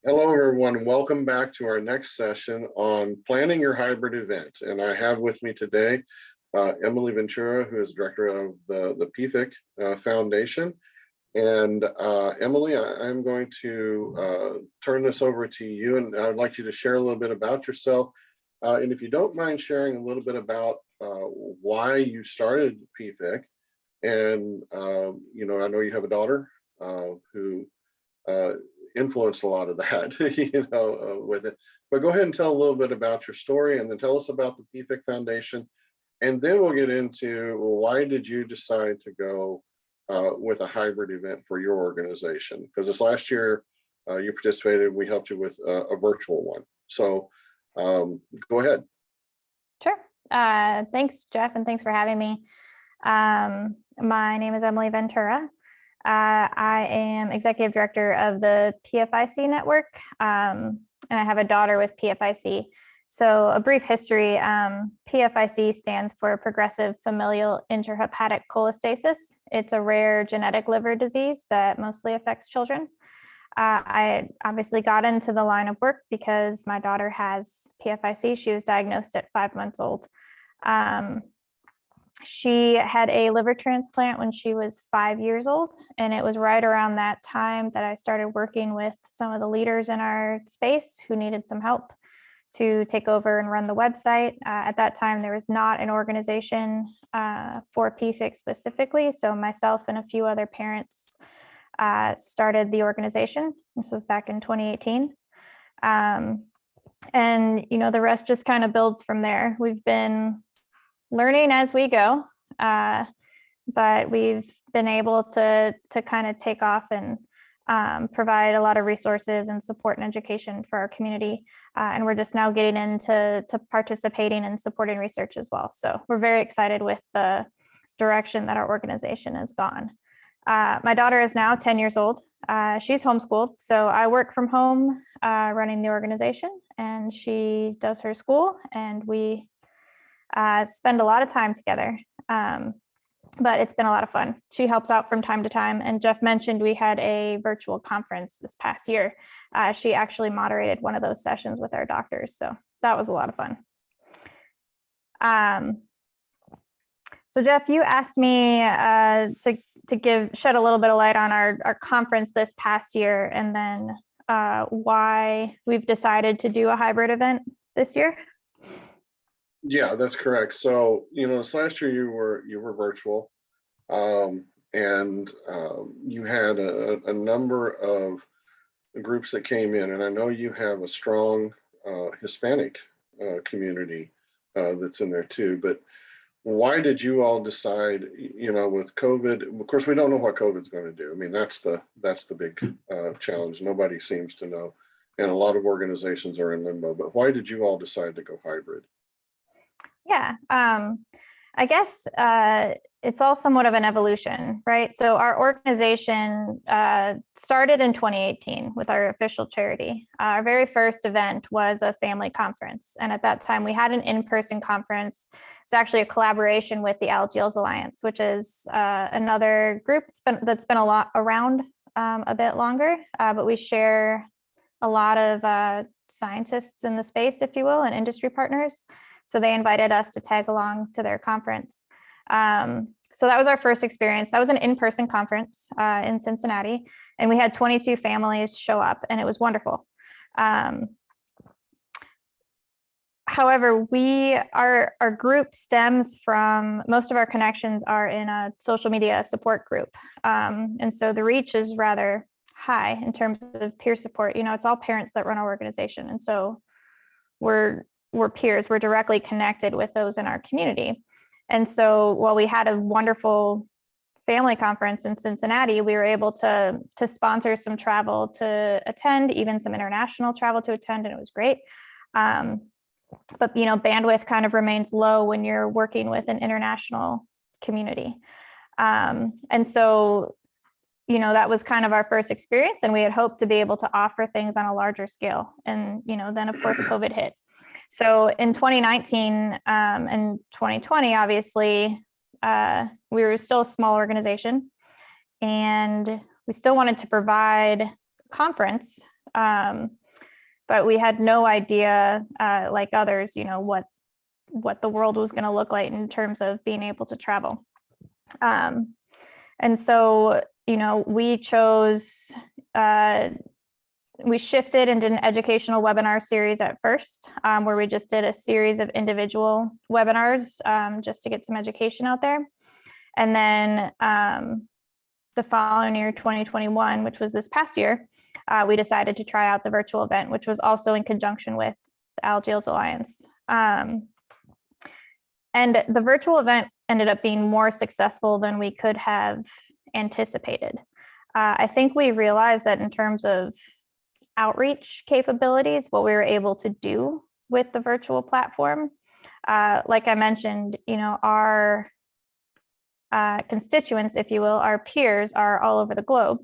Hello, everyone. Welcome back to our next session on planning your hybrid event. And I have with me today Emily Ventura, who is director of the PFIC Foundation. And Emily, I'm going to turn this over to you, and I'd like you to share a little bit about yourself. And if you don't mind sharing a little bit about why you started PFIC. And, I know you have a daughter who influenced a lot of that, with it. But go ahead and tell a little bit about your story, and then tell us about the PFIC Foundation. And then we'll get into, well, why did you decide to go with a hybrid event for your organization? Because this last year you participated, we helped you with a virtual one. So go ahead. Sure. Thanks, Jeff, and thanks for having me. My name is Emily Ventura. I am executive director of the PFIC network, and I have a daughter with PFIC. So a brief history, PFIC stands for Progressive Familial Intrahepatic Cholestasis. It's a rare genetic liver disease that mostly affects children. I obviously got into the line of work because my daughter has PFIC. She was diagnosed at 5 months old. She had a liver transplant when she was 5 years old, and it was right around that time that I started working with some of the leaders in our space who needed some help to take over and run the website. At that time, there was not an organization for PFIC specifically, so myself and a few other parents started the organization. This was back in 2018. And, the rest just kind of builds from there. We've been learning as we go, but we've been able to kind of take off and provide a lot of resources and support and education for our community. And we're just now getting into participating and supporting research as well. So we're very excited with the direction that our organization has gone. My daughter is now 10 years old. She's homeschooled. So I work from home running the organization, and she does her school, and we spend a lot of time together, but it's been a lot of fun. She helps out from time to time, and Jeff mentioned we had a virtual conference this past year. She actually moderated one of those sessions with our doctors, so that was a lot of fun. So Jeff, you asked me to shed a little bit of light on our conference this past year, and then why we've decided to do a hybrid event this year. Yeah, that's correct. So, this last year you were virtual, and you had a number of groups that came in, and I know you have a strong Hispanic community that's in there too. But why did you all decide, with COVID? Of course, we don't know what COVID's going to do. I mean, that's the big challenge. Nobody seems to know, and a lot of organizations are in limbo. But why did you all decide to go hybrid? Yeah, I guess it's all somewhat of an evolution, right? So our organization started in 2018 with our official charity. Our very first event was a family conference. And at that time, we had an in-person conference. It's actually a collaboration with the Allegeals Alliance, which is another group that's been a lot around a bit longer, but we share a lot of scientists in the space, if you will, and industry partners. So they invited us to tag along to their conference. So that was our first experience. That was an in-person conference in Cincinnati, and we had 22 families show up, and it was wonderful. However, our group stems from, most of our connections are in a social media support group. And so the reach is rather high in terms of peer support. It's all parents that run our organization. And so we're peers, we're directly connected with those in our community. And so while we had a wonderful family conference in Cincinnati, we were able to sponsor some travel to attend, even some international travel to attend, and it was great. But bandwidth kind of remains low when you're working with an international community. And so, that was kind of our first experience, and we had hoped to be able to offer things on a larger scale. And, then of course, COVID hit. So in 2019 and 2020, obviously, we were still a small organization, and we still wanted to provide a conference But we had no idea, like others, you know, what the world was going to look like in terms of being able to travel. And so, you know, we chose, we shifted and did an educational webinar series at first, where we just did a series of individual webinars just to get some education out there. And then the following year, 2021, which was this past year, we decided to try out the virtual event, which was also in conjunction with the Algaes Alliance. And the virtual event ended up being more successful than we could have anticipated. I think we realized that in terms of outreach capabilities, what we were able to do with the virtual platform, like I mentioned, you know, our constituents, if you will, our peers are all over the globe,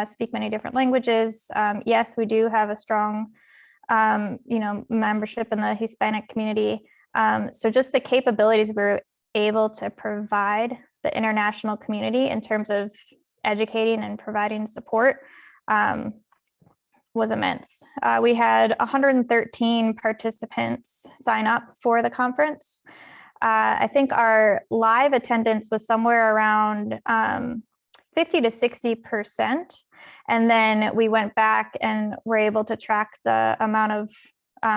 speak many different languages. Yes, we do have a strong, you know, membership in the Hispanic community. So just the capabilities we were able to provide the international community in terms of educating and providing support was immense. We had 113 participants sign up for the conference. I think our live attendance was somewhere around 50 to 60%. And then we went back and were able to track the amount of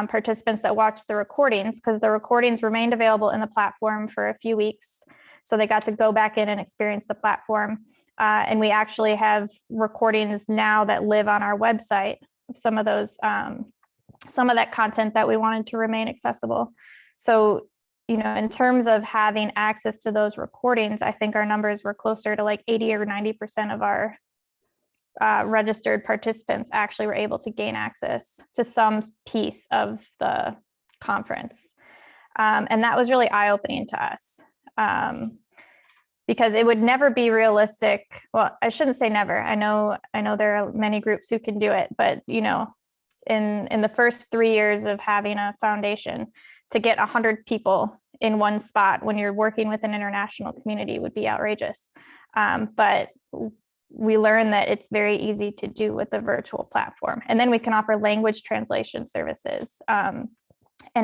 participants that watched the recordings, because the recordings remained available in the platform for a few weeks. So they got to go back in and experience the platform. And we actually have recordings now that live on our website, some of those, some of that content that we wanted to remain accessible. So, you know, in terms of having access to those recordings, I think our numbers were closer to like 80 or 90% of our registered participants actually were able to gain access to some piece of the conference. And that was really eye-opening to us. Because it would never be realistic. Well, I shouldn't say never. I know there are many groups who can do it, but you know, in the first 3 years of having a foundation, to get 100 people in one spot when you're working with an international community would be outrageous. But we learned that it's very easy to do with the virtual platform. And then we can offer language translation services and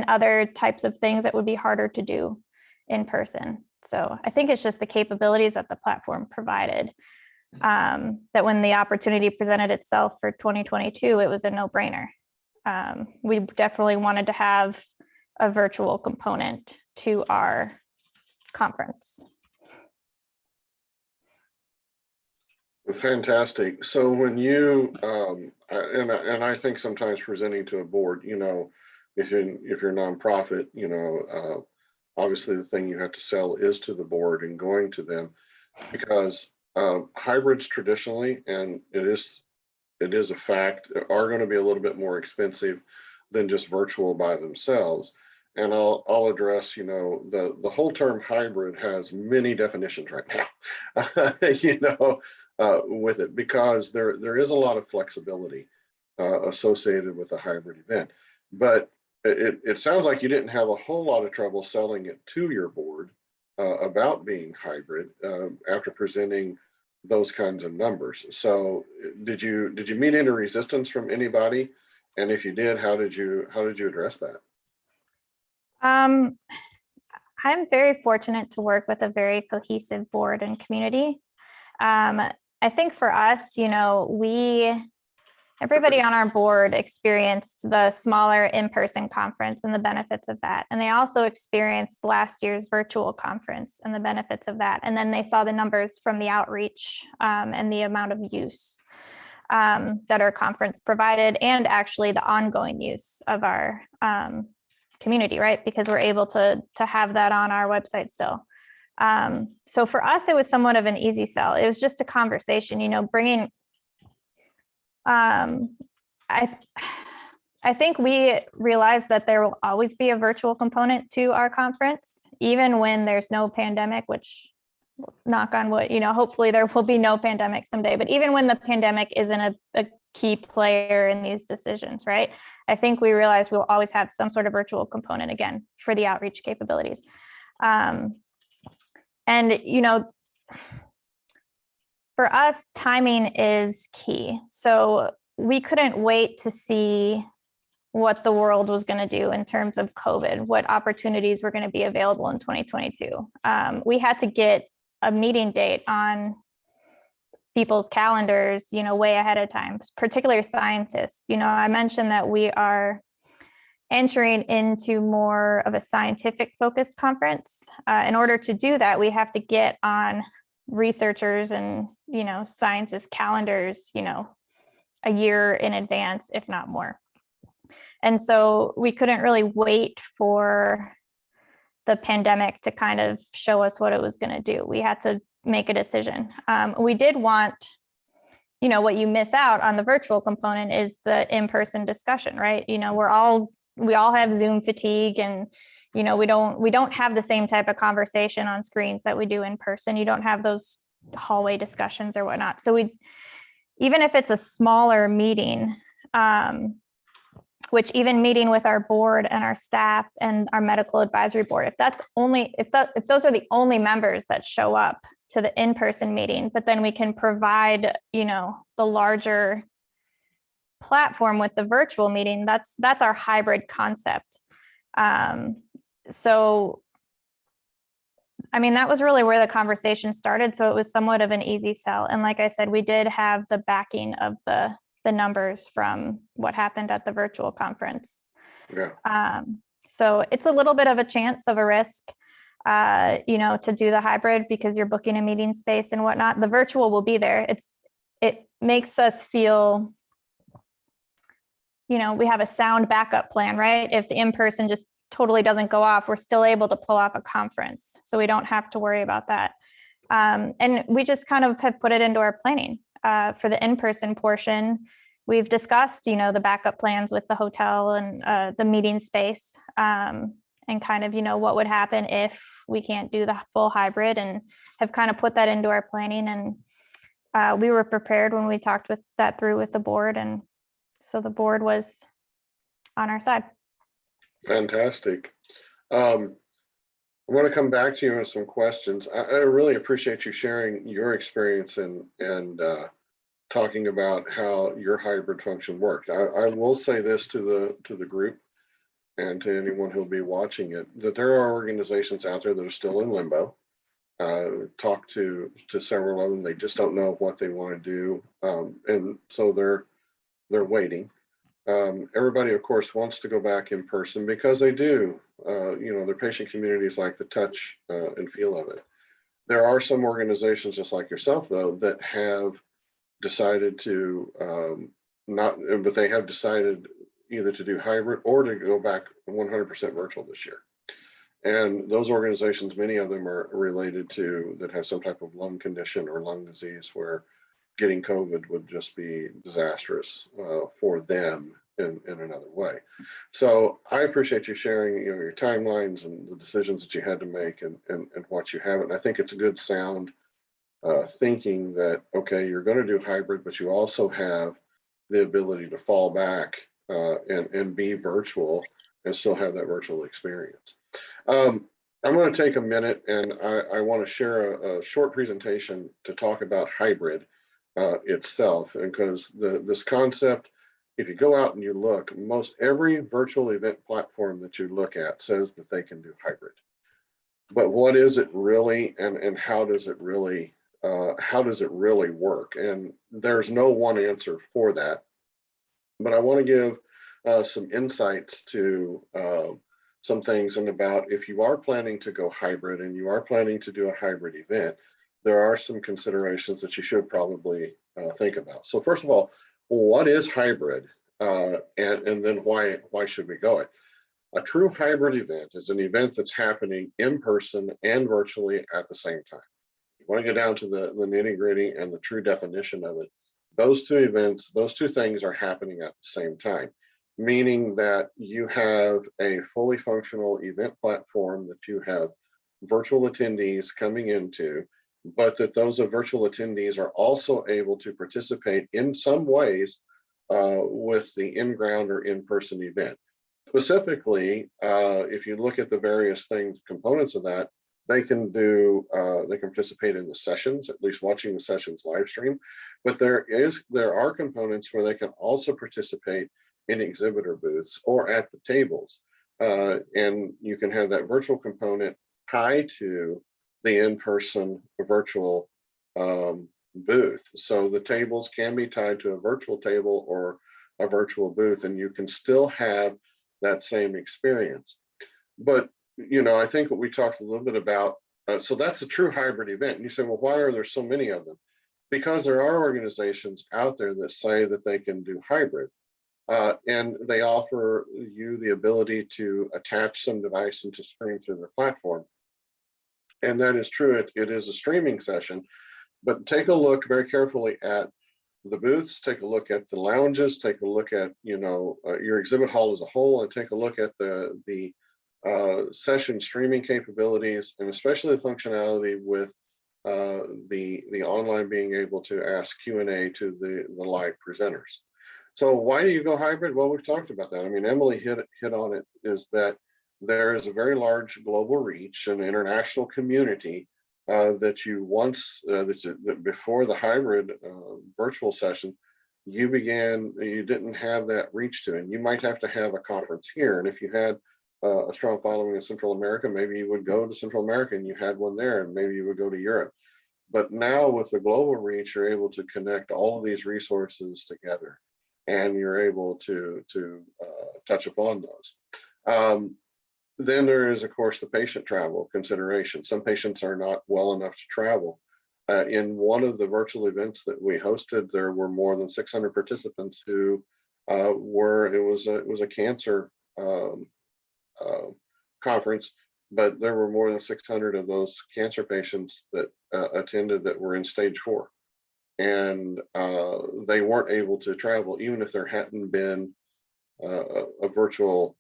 other types of things that would be harder to do in person. So I think it's just the capabilities that the platform provided, that when the opportunity presented itself for 2022, it was a no-brainer. We definitely wanted to have a virtual component to our conference. Fantastic. So when you, and I think sometimes presenting to a board, you know, if you're a nonprofit, you know, obviously the thing you have to sell is to the board and going to them, because hybrids traditionally, and it is a fact, are going to be a little bit more expensive than just virtual by themselves. And I'll address, you know, the whole term hybrid has many definitions right now, you know, with it, because there is a lot of flexibility associated with a hybrid event. But it sounds like you didn't have a whole lot of trouble selling it to your board about being hybrid after presenting those kinds of numbers. So did you meet any resistance from anybody? And if you did, how did you address that? I'm very fortunate to work with a very cohesive board and community. I think for us, you know, everybody on our board experienced the smaller in-person conference and the benefits of that. And they also experienced last year's virtual conference and the benefits of that. And then they saw the numbers from the outreach and the amount of use that our conference provided, and actually the ongoing use of our community, right? Because we're able to have that on our website still. So for us, it was somewhat of an easy sell. It was just a conversation, you know, bringing, I think we realized that there will always be a virtual component to our conference, even when there's no pandemic, which, knock on wood, you know, hopefully there will be no pandemic someday, but even when the pandemic isn't a key player in these decisions, right? I think we realize we'll always have some sort of virtual component, again, for the outreach capabilities. And, you know, for us, timing is key. So we couldn't wait to see what the world was going to do in terms of COVID, what opportunities were going to be available in 2022. We had to get a meeting date on people's calendars, way ahead of time, particularly scientists. I mentioned that we are entering into more of a scientific focused conference. In order to do that, we have to get on researchers and, scientists' calendars, a year in advance, if not more. And so we couldn't really wait for the pandemic to kind of show us what it was going to do. We had to make a decision. We did want, what you miss out on the virtual component is the in-person discussion, right? We all have Zoom fatigue, and we don't have the same type of conversation on screens that we do in person. You don't have those hallway discussions or whatnot. So even if it's a smaller meeting, which even meeting with our board and our staff and our medical advisory board, if those are the only members that show up to the in-person meeting, but then we can provide, the larger platform with the virtual meeting, that's our hybrid concept. So, that was really where the conversation started. So it was somewhat of an easy sell. And like I said, we did have the backing of the numbers from what happened at the virtual conference. Yeah. So it's a little bit of a chance of a risk, to do the hybrid because you're booking a meeting space and whatnot. The virtual will be there. It makes us feel, we have a sound backup plan, right? If the in-person just totally doesn't go off, we're still able to pull off a conference. So we don't have to worry about that. And we just kind of have put it into our planning. For the in-person portion, we've discussed, the backup plans with the hotel and the meeting space, and kind of, what would happen if we can't do the full hybrid, and have kind of put that into our planning. And we were prepared when we talked through with the board. And so the board was on our side. Fantastic. I want to come back to you with some questions. I really appreciate you sharing your experience and talking about how your hybrid function worked. I will say this to the group and to anyone who'll be watching it, that there are organizations out there that are still in limbo. Talked to several of them. They just don't know what they want to do, and so they're waiting. Everybody, of course, wants to go back in person because they do. Their patient communities like the touch and feel of it. There are some organizations just like yourself, though, that have decided to but they have decided either to do hybrid or to go back 100% virtual this year. And those organizations, many of them are related to that have some type of lung condition or lung disease where getting COVID would just be disastrous for them in another way. So I appreciate you sharing your timelines and the decisions that you had to make and what you have. And I think it's a good sound thinking that, okay, you're going to do hybrid, but you also have the ability to fall back and be virtual and still have that virtual experience. I'm going to take a minute and I want to share a short presentation to talk about hybrid itself, because this concept, if you go out and you look, most every virtual event platform that you look at says that they can do hybrid. But what is it really, and how does it really work? And there's no one answer for that. But I want to give some insights to some things, and about if you are planning to go hybrid and you are planning to do a hybrid event, there are some considerations that you should probably think about. So first of all, what is hybrid, and then why should we go it? A true hybrid event is an event that's happening in person and virtually at the same time. You want to get down to the nitty gritty and the true definition of it. Those two events, those two things are happening at the same time, meaning that you have a fully functional event platform that you have virtual attendees coming into, but that those virtual attendees are also able to participate in some ways with the in-ground or in-person event. Specifically, if you look at the various components of that, they can participate in the sessions, at least watching the sessions live stream. But there are components where they can also participate in exhibitor booths or at the tables. And you can have that virtual component tied to the in-person virtual booth. So the tables can be tied to a virtual table or a virtual booth, and you can still have that same experience. But, I think what we talked a little bit about, so that's a true hybrid event. And you say, well, why are there so many of them? Because there are organizations out there that say that they can do hybrid. And they offer you the ability to attach some device and to stream through their platform. And that is true. It is a streaming session, but take a look very carefully at the booths, take a look at the lounges, take a look at, your exhibit hall as a whole, and take a look at the session streaming capabilities, and especially the functionality with the online being able to ask Q&A to the live presenters. So why do you go hybrid? Well, we've talked about that. I mean, Emily hit on it, is that there is a very large global reach and international community that you once, that before the hybrid virtual session, you didn't have that reach to. And you might have to have a conference here. And if you had a strong following in Central America, maybe you would go to Central America and you had one there, and maybe you would go to Europe. But now with the global reach, you're able to connect all of these resources together, and you're able to touch upon those. Then there is, of course, the patient travel consideration. Some patients are not well enough to travel. In one of the virtual events that we hosted, there were more than 600 participants who it was a cancer conference, but there were more than 600 of those cancer patients that attended that were in stage 4. And they weren't able to travel, even if there hadn't been a virtual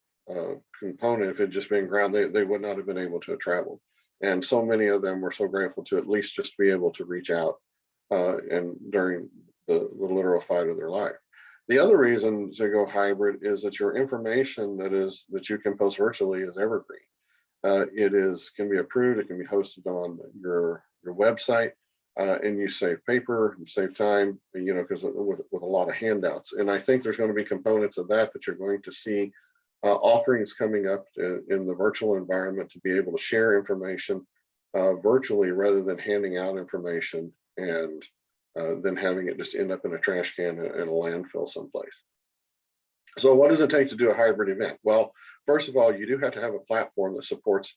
component. If it had just been ground, they would not have been able to have traveled. And so many of them were so grateful to at least just be able to reach out and during the literal fight of their life. The other reason to go hybrid is that your information that you can post virtually is evergreen. Can be approved, it can be hosted on your website, and you save paper, you save time, because with a lot of handouts. And I think there's going to be components of that you're going to see offerings coming up in the virtual environment to be able to share information virtually, rather than handing out information and then having it just end up in a trash can in a landfill someplace. So what does it take to do a hybrid event? Well, first of all, you do have to have a platform that supports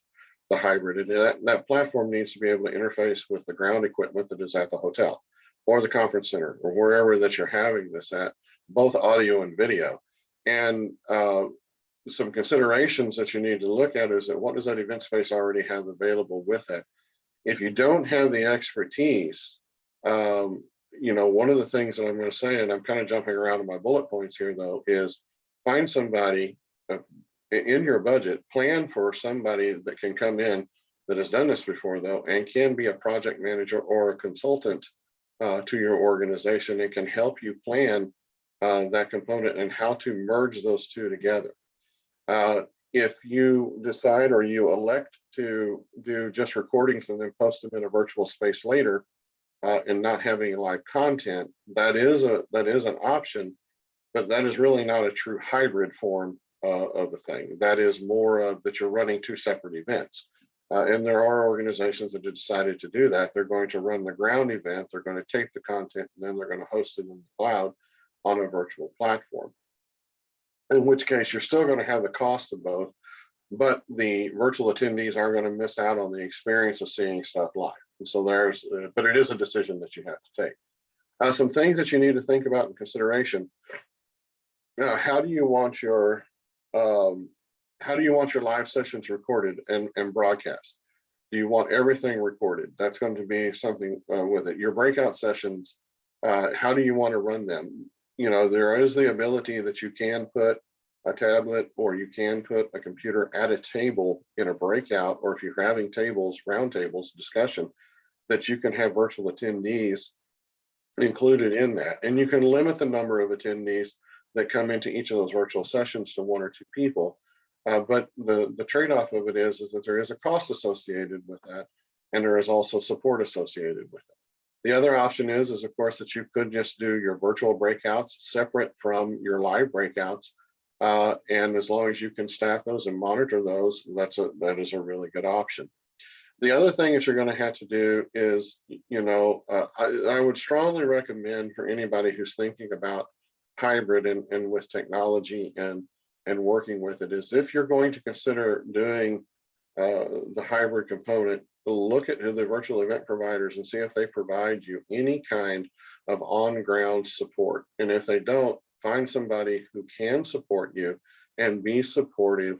the hybrid, and that platform needs to be able to interface with the ground equipment that is at the hotel or the conference center or wherever that you're having this at, both audio and video. And some considerations that you need to look at is that what does that event space already have available with it? If you don't have the expertise, one of the things that I'm going to say, and I'm kind of jumping around in my bullet points here though, is find somebody in your budget, plan for somebody that can come in that has done this before though, and can be a project manager or a consultant to your organization, and can help you plan that component and how to merge those two together. If you decide or you elect to do just recordings and then post them in a virtual space later, and not having live content, that is an option, but that is really not a true hybrid form of the thing. That is more of that you're running two separate events. And there are organizations that have decided to do that. They're going to run the ground event, they're going to tape the content, and then they're going to host it in the cloud on a virtual platform. In which case, you're still going to have the cost of both, but the virtual attendees are going to miss out on the experience of seeing stuff live. And so but it is a decision that you have to take. Some things that you need to think about in consideration. How do you want your live sessions recorded and broadcast? Do you want everything recorded? That's going to be something with it. Your breakout sessions, how do you want to run them? There is the ability that you can put a tablet or you can put a computer at a table in a breakout, or if you're having round tables discussion, that you can have virtual attendees included in that. And you can limit the number of attendees that come into each of those virtual sessions to 1 or 2 people. But the trade-off of it is that there is a cost associated with that, and there is also support associated with it. The other option is of course that you could just do your virtual breakouts separate from your live breakouts. And as long as you can staff those and monitor those, that is a really good option. The other thing that you're going to have to do is, I would strongly recommend for anybody who's thinking about hybrid and with technology and working with it, is if you're going to consider doing the hybrid component, look at the virtual event providers and see if they provide you any kind of on-ground support. And if they don't, find somebody who can support you and be supportive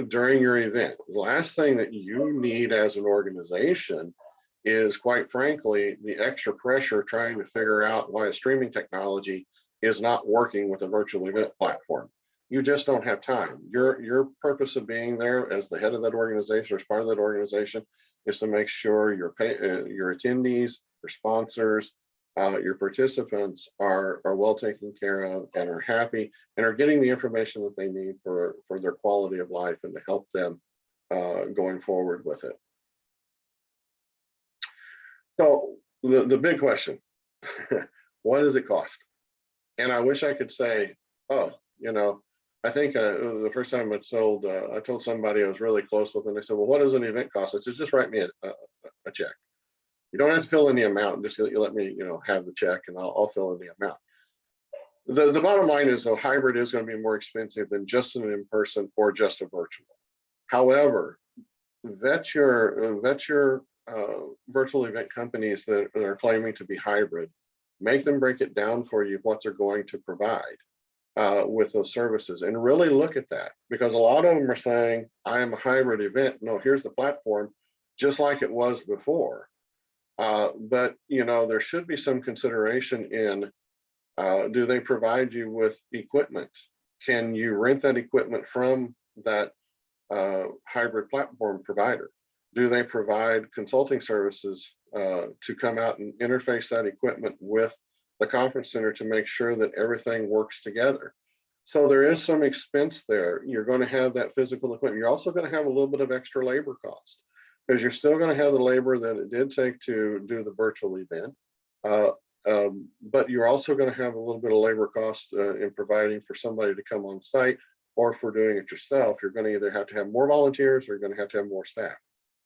during your event. The last thing that you need as an organization is, quite frankly, the extra pressure trying to figure out why a streaming technology is not working with a virtual event platform. You just don't have time. Your purpose of being there as the head of that organization or as part of that organization is to make sure your attendees, your sponsors, your participants are well taken care of and are happy and are getting the information that they need for their quality of life and to help them going forward with it. So the big question, what does it cost? And I wish I could say, oh, I think the first time I told somebody I was really close with, and they said, well, what does an event cost? I said, just write me a check. You don't have to fill in the amount, just you let me, have the check and I'll fill in the amount. The bottom line is, though, hybrid is going to be more expensive than just an in-person or just a virtual. However, vet your virtual event companies that are claiming to be hybrid. Make them break it down for you what they're going to provide with those services, and really look at that, because a lot of them are saying, I am a hybrid event. No, here's the platform, just like it was before. But there should be some consideration in, do they provide you with equipment? Can you rent that equipment from that hybrid platform provider? Do they provide consulting services to come out and interface that equipment with the conference center to make sure that everything works together? So there is some expense there. You're going to have that physical equipment. You're also going to have a little bit of extra labor cost, because you're still going to have the labor that it did take to do the virtual event. But you're also going to have a little bit of labor cost in providing for somebody to come on site, or for doing it yourself. You're going to either have to have more volunteers or you're going to have more staff.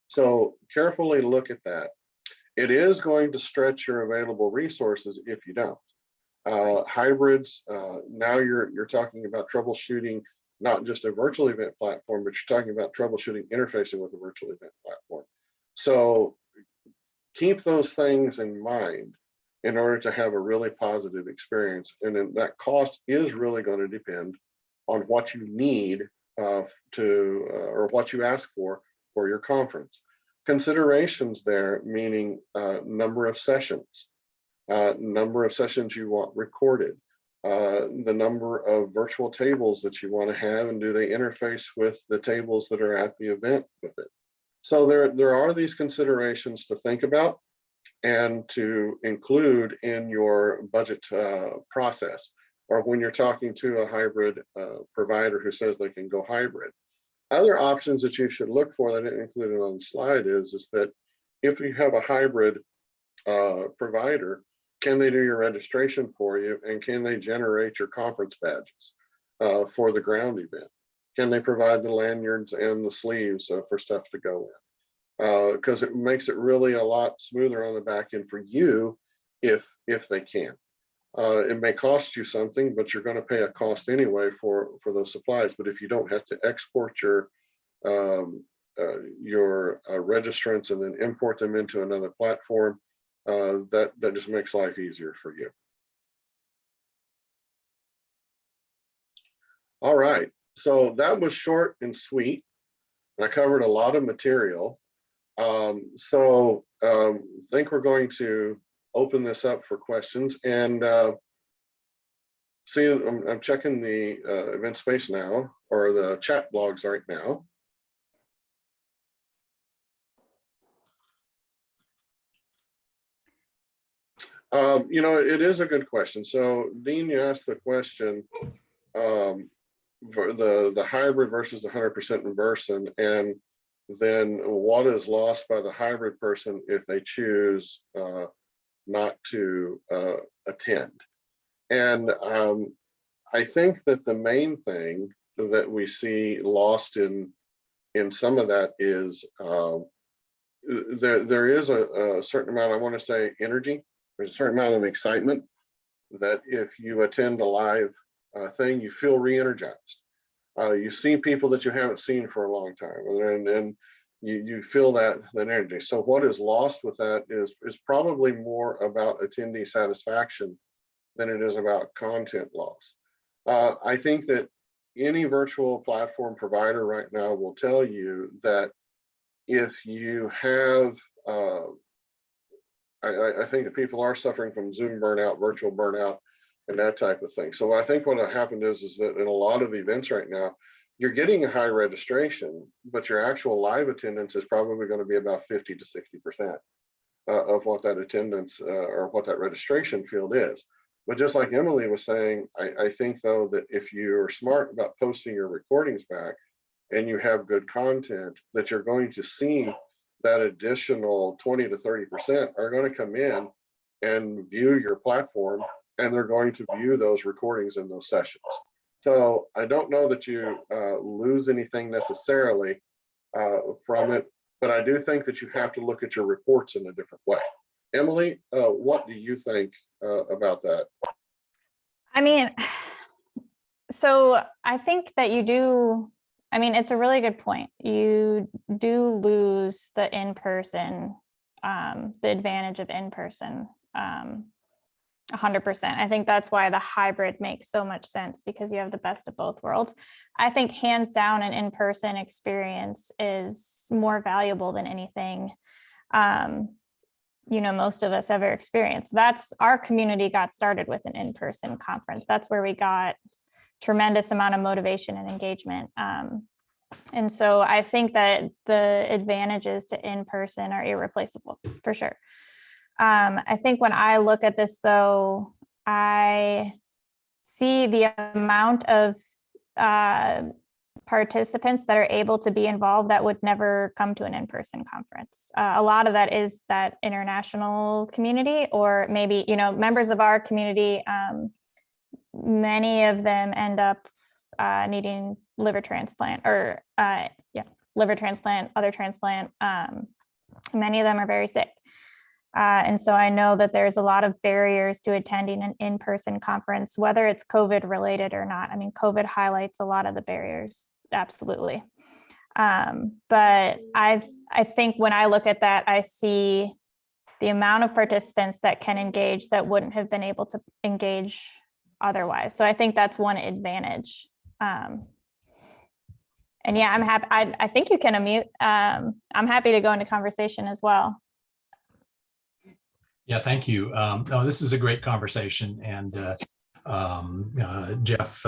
So carefully look at that. It is going to stretch your available resources if you don't. Hybrids, now you're talking about troubleshooting not just a virtual event platform, but you're talking about troubleshooting interfacing with a virtual event platform. So keep those things in mind in order to have a really positive experience. And then that cost is really going to depend on what you need or what you ask for your conference. Considerations there, meaning number of sessions you want recorded, the number of virtual tables that you want to have, and do they interface with the tables that are at the event with it. So there are these considerations to think about and to include in your budget process, or when you're talking to a hybrid provider who says they can go hybrid. Other options that you should look for that I didn't include it on the slide is that if you have a hybrid provider, can they do your registration for you, and can they generate your conference badges for the ground event? Can they provide the lanyards and the sleeves for stuff to go in? Because it makes it really a lot smoother on the back end for you if they can. It may cost you something, but you're going to pay a cost anyway for those supplies. But if you don't have to export your registrants and then import them into another platform, that just makes life easier for you. All right, so that was short and sweet. I covered a lot of material. I think we're going to open this up for questions, and see, I'm checking the event space now, or the chat blogs right now. It is a good question. So Dean, you asked the question for the hybrid versus 100% in person, and then what is lost by the hybrid person if they choose not to attend? And I think that the main thing that we see lost in some of that is there is a certain amount, I want to say, energy. There's a certain amount of excitement that if you attend a live thing, you feel re-energized. You see people that you haven't seen for a long time, and you feel that energy. So what is lost with that is probably more about attendee satisfaction than it is about content loss. I think that any virtual platform provider right now will tell you that if you have, I think that people are suffering from Zoom burnout, virtual burnout, and that type of thing. So I think what happened is that in a lot of events right now, you're getting a high registration, but your actual live attendance is probably going to be about 50 to 60% of what that attendance or what that registration field is. But just like Emily was saying, I think though that if you're smart about posting your recordings back and you have good content, that you're going to see that additional 20 to 30% are going to come in and view your platform, and they're going to view those recordings in those sessions. So I don't know that you lose anything necessarily from it, but I do think that you have to look at your reports in a different way. Emily, what do you think about that? I mean, so I think that you do, I mean, it's a really good point. You do lose the in-person, the advantage of in-person, 100%. I think that's why the hybrid makes so much sense, because you have the best of both worlds. I think hands down an in-person experience is more valuable than anything most of us ever experienced. That's our community got started with an in-person conference. That's where we got tremendous amount of motivation and engagement. And so I think that the advantages to in-person are irreplaceable for sure. I think when I look at this though, I see the amount of participants that are able to be involved that would never come to an in-person conference. A lot of that is that international community, or maybe, members of our community, many of them end up needing liver transplant or liver transplant, other transplant. Many of them are very sick. And so I know that there's a lot of barriers to attending an in-person conference, whether it's COVID related or not. I mean, COVID highlights a lot of the barriers, absolutely. But I think when I look at that, I see the amount of participants that can engage that wouldn't have been able to engage otherwise. So I think that's one advantage. And yeah, I'm happy. I think you can unmute. I'm happy to go into conversation as well. Yeah, thank you. No, this is a great conversation. And Jeff,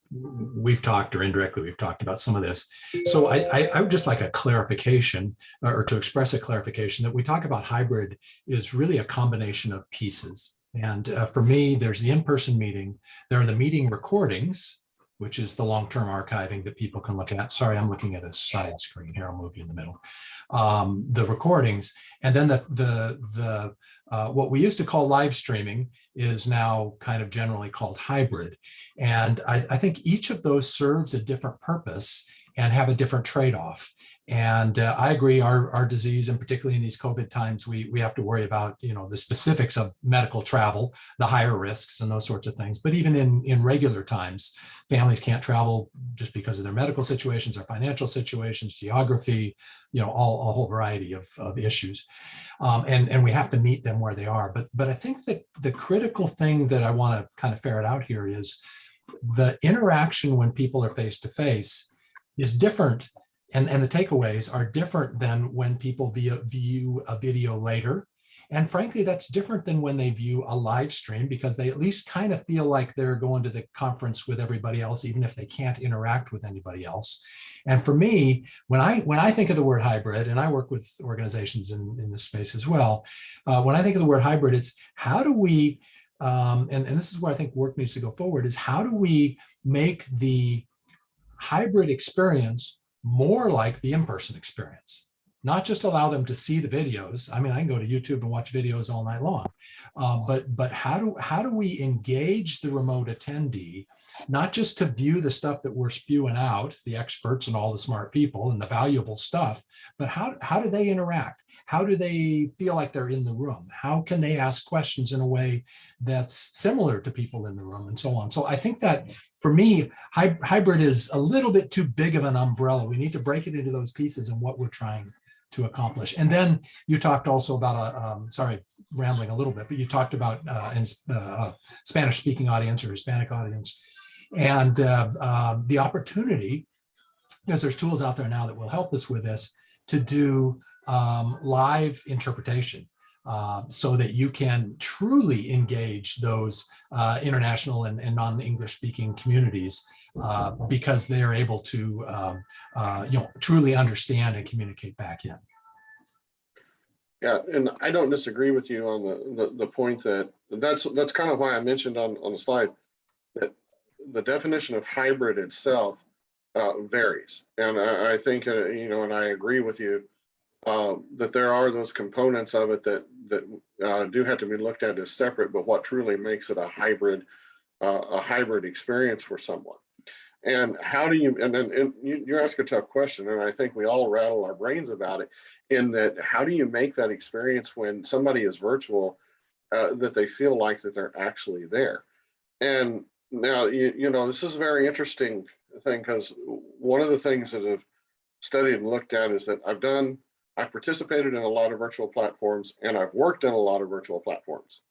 we've talked, or indirectly, we've talked about some of this. So I would just like a clarification, or to express a clarification, that we talk about hybrid is really a combination of pieces. And for me, there's the in-person meeting, there are the meeting recordings, which is the long-term archiving that people can look at. Sorry, I'm looking at a side screen here. I'll move you in the middle. The recordings, and then the what we used to call live streaming is now kind of generally called hybrid. And I think each of those serves a different purpose and have a different trade-off. And I agree, our disease, and particularly in these COVID times, we have to worry about, the specifics of medical travel, the higher risks and those sorts of things. But even in regular times, families can't travel just because of their medical situations, their financial situations, geography, a whole variety of issues. And we have to meet them where they are. But I think that the critical thing that I want to kind of ferret out here is the interaction when people are face-to-face is different. And the takeaways are different than when people view a video later. And frankly, that's different than when they view a live stream, because they at least kind of feel like they're going to the conference with everybody else, even if they can't interact with anybody else. And for me, when I think of the word hybrid, and I work with organizations in this space as well, when I think of the word hybrid, it's how do we, and this is where I think work needs to go forward, is how do we make the hybrid experience more like the in-person experience. Not just allow them to see the videos. I mean, I can go to YouTube and watch videos all night long, but how do we engage the remote attendee, not just to view the stuff that we're spewing out, the experts and all the smart people and the valuable stuff, but how do they interact? How do they feel like they're in the room? How can they ask questions in a way that's similar to people in the room, and so on? So I think that for me, hybrid is a little bit too big of an umbrella. We need to break it into those pieces and what we're trying to accomplish. And then you talked also about sorry, rambling a little bit, but you talked about Spanish speaking audience or Hispanic audience, and the opportunity, because there's tools out there now that will help us with this, to do live interpretation, so that you can truly engage those international and non-English speaking communities, because they are able to truly understand and communicate back in. Yeah, and I don't disagree with you on the point that's kind of why I mentioned on the slide that the definition of hybrid itself varies. And I think, and I agree with you that there are those components of it that do have to be looked at as separate, but what truly makes it a hybrid experience for someone. And how do you, and then you ask a tough question, and I think we all rattle our brains about it, in that how do you make that experience when somebody is virtual, that they feel like that they're actually there? And now, this is a very interesting thing, because one of the things that I've studied and looked at is that I've participated in a lot of virtual platforms, and I've worked in a lot of virtual platforms.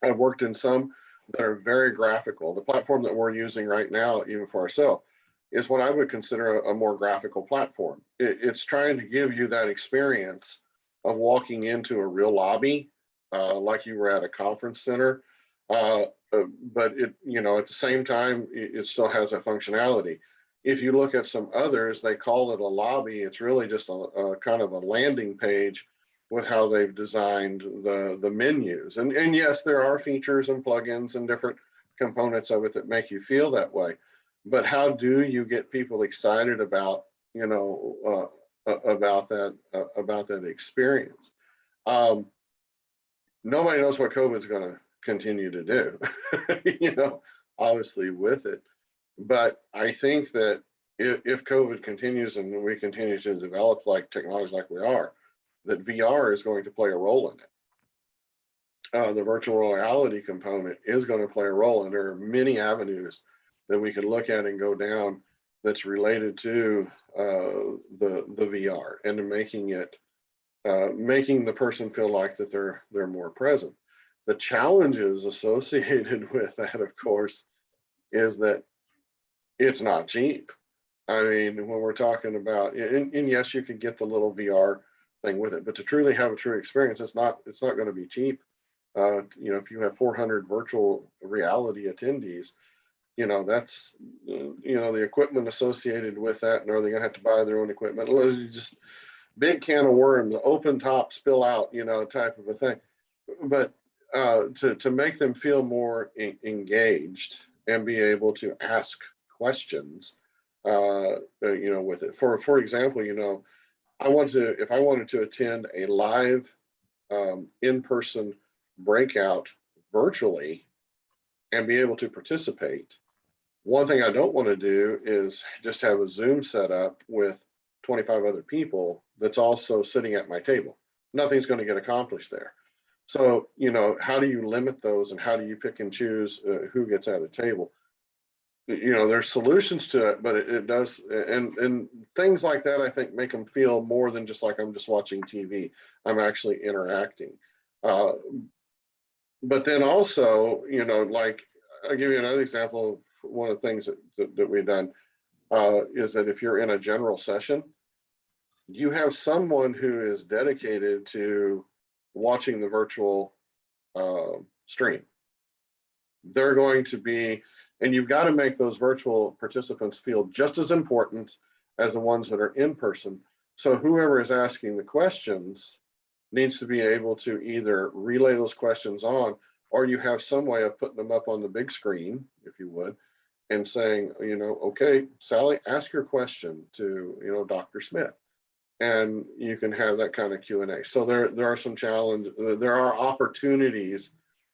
I've worked in some that are very graphical. The platform that we're using right now, even for ourselves, is what I would consider a more graphical platform. It's trying to give you that experience of walking into a real lobby, like you were at a conference center, but at the same time, it still has a functionality. If you look at some others, they call it a lobby. It's really just a kind of a landing page with how they've designed the menus. And yes, there are features and plugins and different components of it that make you feel that way. But how do you get people excited about, about that experience? Nobody knows what COVID's going to continue to do, obviously with it. But I think that if COVID continues and we continue to develop like technology like we are, that VR is going to play a role in it. The virtual reality component is going to play a role, and there are many avenues that we could look at and go down that's related to the VR and making it, making the person feel like that they're more present. The challenges associated with that, of course, is that it's not cheap. I mean, when we're talking about, and yes, you could get the little VR thing with it, but to truly have a true experience, it's not going to be cheap. If you have 400 virtual reality attendees, that's, the equipment associated with that, and are they going to have to buy their own equipment? Just big can of worms, open top, spill out, type of a thing. But to make them feel more engaged and be able to ask questions, with it. For example, if I wanted to attend a live in-person breakout virtually and be able to participate, one thing I don't want to do is just have a Zoom set up with 25 other people that's also sitting at my table. Nothing's going to get accomplished there. So, how do you limit those, and how do you pick and choose who gets at a table? There's solutions to it, but it does, and things like that, I think, make them feel more than just like I'm just watching TV. I'm actually interacting. But then also, like, I'll give you another example. One of the things that we've done is that if you're in a general session, you have someone who is dedicated to watching the virtual stream. They're going to be, and you've got to make those virtual participants feel just as important as the ones that are in person. So whoever is asking the questions needs to be able to either relay those questions on, or you have some way of putting them up on the big screen, if you would, and saying, okay, Sally, ask your question to, Dr. Smith. And you can have that kind of Q&A. So there are some challenges, there are opportunities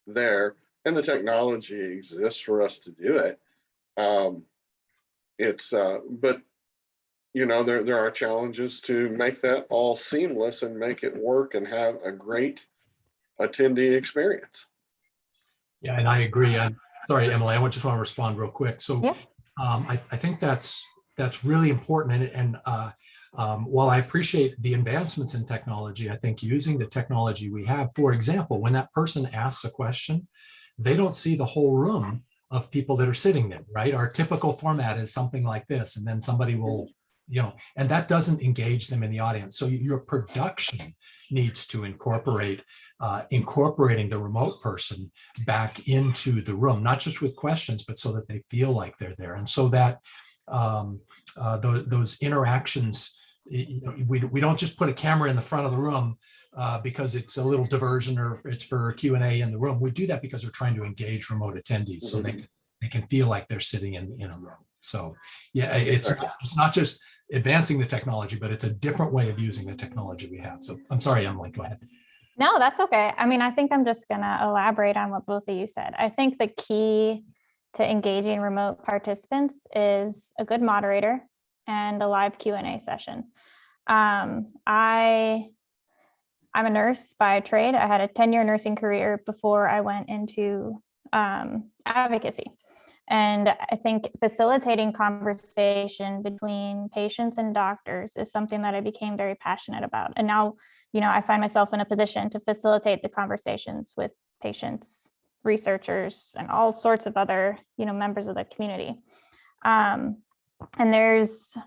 there, and the technology exists for us to do it. But there are challenges to make that all seamless and make it work and have a great attendee experience. Yeah, and I agree. I'm sorry, Emily, I just want to respond real quick. So Yeah. I think that's really important. And while I appreciate the advancements in technology, I think using the technology we have, for example, when that person asks a question, they don't see the whole room of people that are sitting there, right? Our typical format is something like this, and then somebody will, and that doesn't engage them in the audience. So your production needs to incorporating the remote person back into the room, not just with questions, but so that they feel like they're there. And so that those interactions, we don't just put a camera in the front of the room because it's a little diversion or it's for Q&A in the room. We do that because we're trying to engage remote attendees so they can feel like they're sitting in a room. So yeah, it's not just advancing the technology, but it's a different way of using the technology we have. So I'm sorry, Emily, go ahead. No, that's okay. I mean, I think I'm just going to elaborate on what both of you said. I think the key to engaging remote participants is a good moderator and a live Q&A session. I'm a nurse by trade. I had a 10-year nursing career before I went into advocacy. And I think facilitating conversation between patients and doctors is something that I became very passionate about. And now, I find myself in a position to facilitate the conversations with patients, researchers, and all sorts of other, members of the community. And there's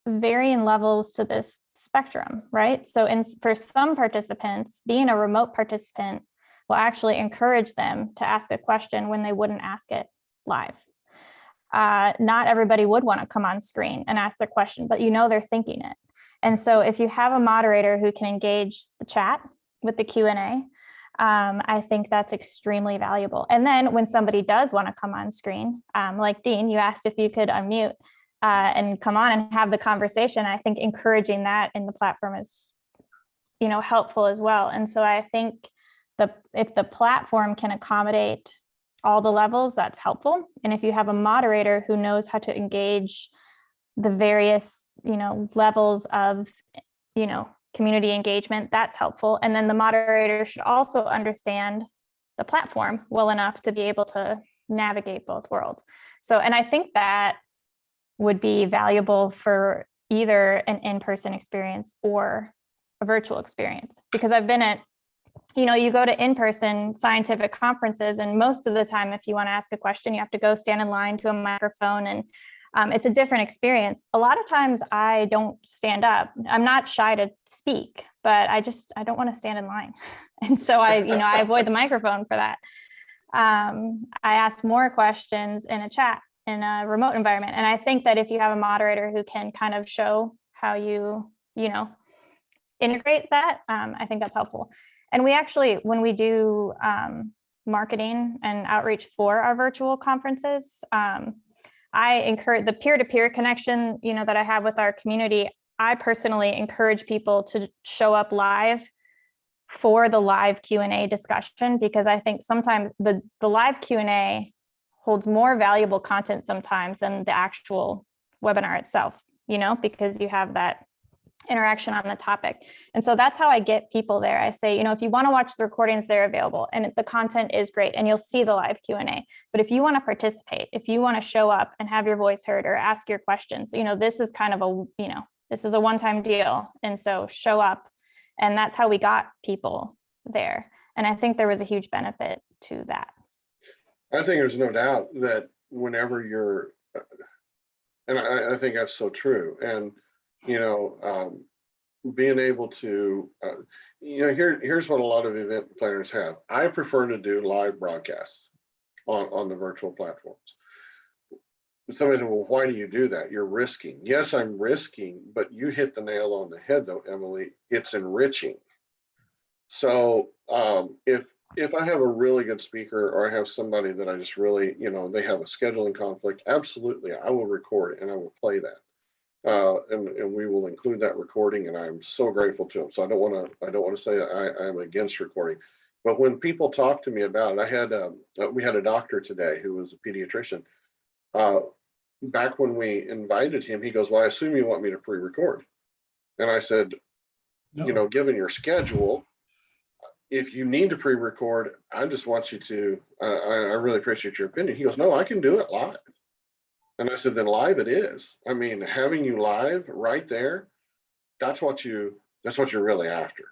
varying levels to this spectrum, right? So for some participants, being a remote participant will actually encourage them to ask a question when they wouldn't ask it live. Not everybody would want to come on screen and ask their question, but they're thinking it. And so if you have a moderator who can engage the chat with the Q&A, I think that's extremely valuable. And then when somebody does want to come on screen, like Dean, you asked if you could unmute and come on and have the conversation. I think encouraging that in the platform is, helpful as well. And so I think if the platform can accommodate all the levels, that's helpful. And if you have a moderator who knows how to engage the various, levels of, community engagement, that's helpful. And then the moderator should also understand the platform well enough to be able to navigate both worlds. So, and I think that would be valuable for either an in-person experience or a virtual experience, because I've been at, you go to in-person scientific conferences, and most of the time, if you want to ask a question, you have to go stand in line to a microphone, and it's a different experience. A lot of times I don't stand up. I'm not shy to speak, but I don't want to stand in line. And so I avoid the microphone for that. I ask more questions in a chat in a remote environment. And I think that if you have a moderator who can kind of show how you integrate that, I think that's helpful. And we actually, when we do marketing and outreach for our virtual conferences, I encourage the peer-to-peer connection, that I have with our community. I personally encourage people to show up live for the live Q&A discussion, because I think sometimes the live Q&A holds more valuable content sometimes than the actual webinar itself, because you have that interaction on the topic. And so that's how I get people there. I say, if you want to watch the recordings, they're available and the content is great and you'll see the live Q&A. But if you want to participate, if you want to show up and have your voice heard or ask your questions, this is kind of this is a one-time deal. And so show up. And that's how we got people there. And I think there was a huge benefit to that. I think there's no doubt that whenever you're, and I think that's so true. And being able to, here's what a lot of event planners have. I prefer to do live broadcasts on the virtual platforms. Somebody said, well, why do you do that? You're risking. Yes, I'm risking, but you hit the nail on the head though, Emily. It's enriching. So if if I have a really good speaker, or I have somebody that I just really, they have a scheduling conflict, absolutely, I will record and I will play that. And we will include that recording, and I'm so grateful to them. So I don't want to say that I'm against recording, but when people talk to me about it, we had a doctor today who was a pediatrician. Back when we invited him, he goes, "Well, I assume you want me to pre-record," and I said, No. given your schedule, if you need to pre-record, I just want you to. I really appreciate your opinion. He goes, "No, I can do it live." And I said, "Then live it is. I mean, having you live right there, that's what you're really after."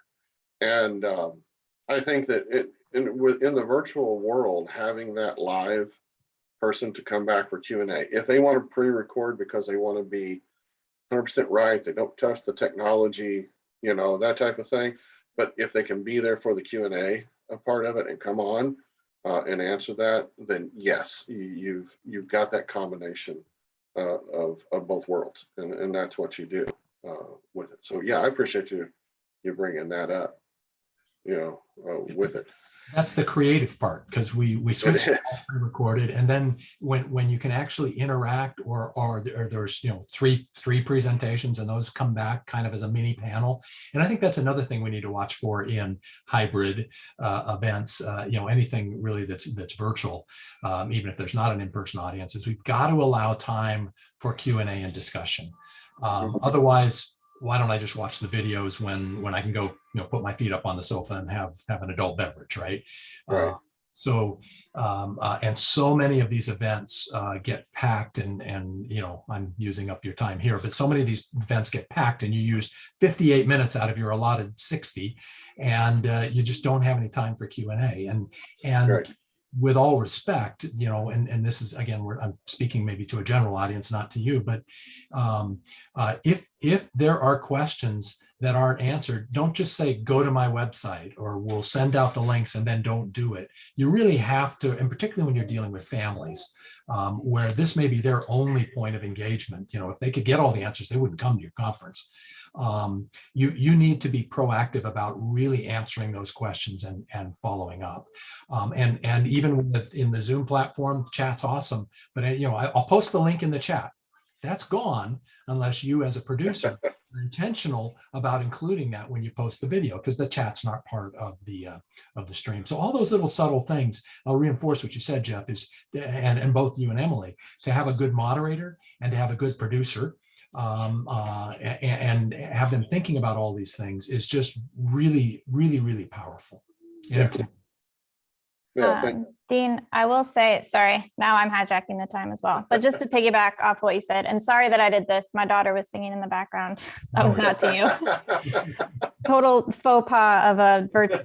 And I think that in the virtual world, having that live person to come back for Q&A, if they want to pre-record because they want to be 100% right, they don't trust the technology, that type of thing. But if they can be there for the Q&A a part of it and come on and answer that, then yes, you've got that combination of both worlds, and that's what you do with it. So yeah, I appreciate you bringing that up, with it. That's the creative part, because we switch to pre-recorded, and then when you can actually interact, or there's three presentations, and those come back kind of as a mini panel. And I think that's another thing we need to watch for in hybrid events. Anything really that's virtual, even if there's not an in-person audience, is we've got to allow time for Q&A and discussion. Otherwise, why don't I just watch the videos when I can go, put my feet up on the sofa and have an adult beverage, right? Right. And so many of these events get packed, and I'm using up your time here, but so many of these events get packed, and you use 58 minutes out of your allotted 60, and you just don't have any time for Q&A. And Right. With all respect, and this is, again, I'm speaking maybe to a general audience, not to you, but if there are questions that aren't answered, don't just say, "Go to my website," or "We'll send out the links," and then don't do it. You really have to, and particularly when you're dealing with families, where this may be their only point of engagement. If they could get all the answers, they wouldn't come to your conference. You need to be proactive about really answering those questions and following up. And even in the Zoom platform, chat's awesome, but I'll post the link in the chat. That's gone unless you, as a producer, are intentional about including that when you post the video, because the chat's not part of the stream. So all those little subtle things, I'll reinforce what you said, Jeff, is, and both you and Emily, to have a good moderator and to have a good producer, and have them thinking about all these things, is just really, really, really powerful. Dean, I will say, sorry, now I'm hijacking the time as well, but just to piggyback off what you said, and sorry that I did this, my daughter was singing in the background. That was not to you. Total faux pas of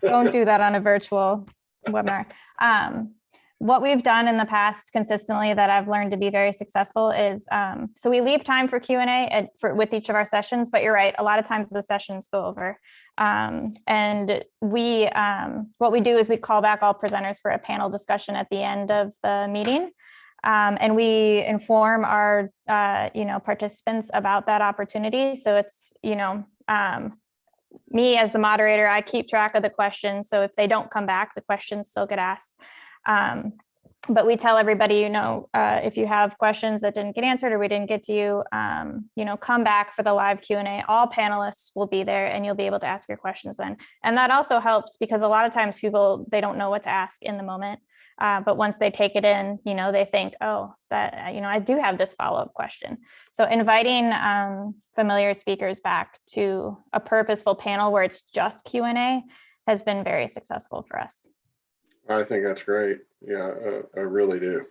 don't do that on a virtual webinar. What we've done in the past consistently that I've learned to be very successful is, so we leave time for Q&A with each of our sessions, but you're right, a lot of times the sessions go over. And what we do is we call back all presenters for a panel discussion at the end of the meeting. And we inform our, participants about that opportunity. So it's, me as the moderator, I keep track of the questions. So if they don't come back, the questions still get asked. But we tell everybody, if you have questions that didn't get answered or we didn't get to you, come back for the live Q&A. All panelists will be there and you'll be able to ask your questions then. And that also helps because a lot of times people, they don't know what to ask in the moment. But once they take it in, they think, oh, that, I do have this follow-up question. So inviting familiar speakers back to a purposeful panel where it's just Q&A has been very successful for us. I think that's great. Yeah, I really do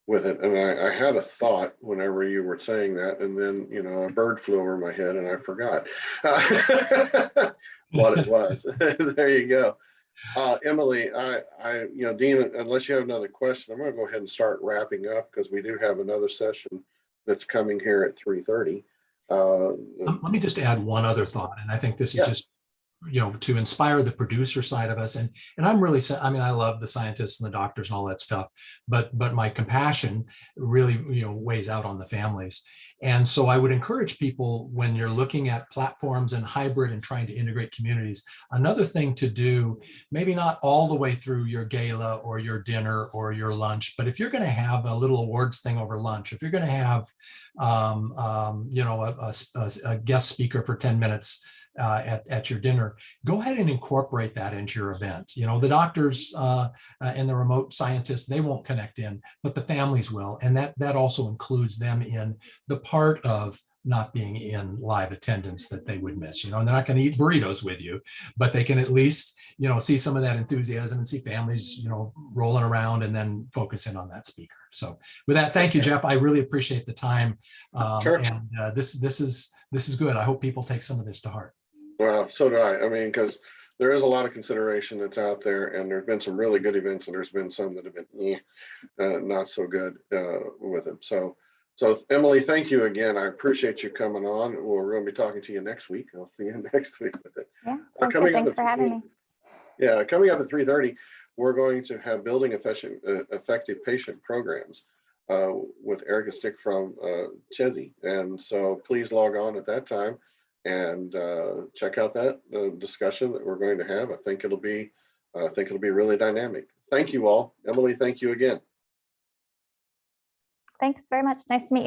with it. And I had a thought whenever you were saying that, and then, a bird flew over my head and I forgot what it was. There you go. Emily, Dean, unless you have another question, I'm going to go ahead and start wrapping up because we do have another session that's coming here at 3:30. Let me just add one other thought, and I think this is just to inspire the producer side of us. And I'm really, I mean, I love the scientists and the doctors and all that stuff, but my compassion really, weighs out on the families. And so I would encourage people, when you're looking at platforms and hybrid and trying to integrate communities, another thing to do, maybe not all the way through your gala or your dinner or your lunch, but if you're going to have a little awards thing over lunch, if you're going to have, a guest speaker for 10 minutes at your dinner, go ahead and incorporate that into your event. The doctors and the remote scientists, they won't connect in, but the families will. And that also includes them in the part of not being in live attendance that they would miss. And they're not going to eat burritos with you, but they can at least, see some of that enthusiasm and see families, rolling around, and then focus in on that speaker. So with that, thank you, Jeff. I really appreciate the time. Sure. And this is good. I hope people take some of this to heart. Well, so do I. I mean, because there is a lot of consideration that's out there, and there's been some really good events, and there's been some that have been not so good with them. So Emily, thank you again. I appreciate you coming on. We're going to be talking to you next week. I'll see you next week with it. Yeah, sounds good. Thanks for having me. Yeah, coming up at 3:30, we're going to have building effective patient programs with Erica Stick from Chesney. And so please log on at that time and check out that discussion that we're going to have. I think it'll be really dynamic. Thank you all. Emily, thank you again. Thanks very much. Nice to meet you.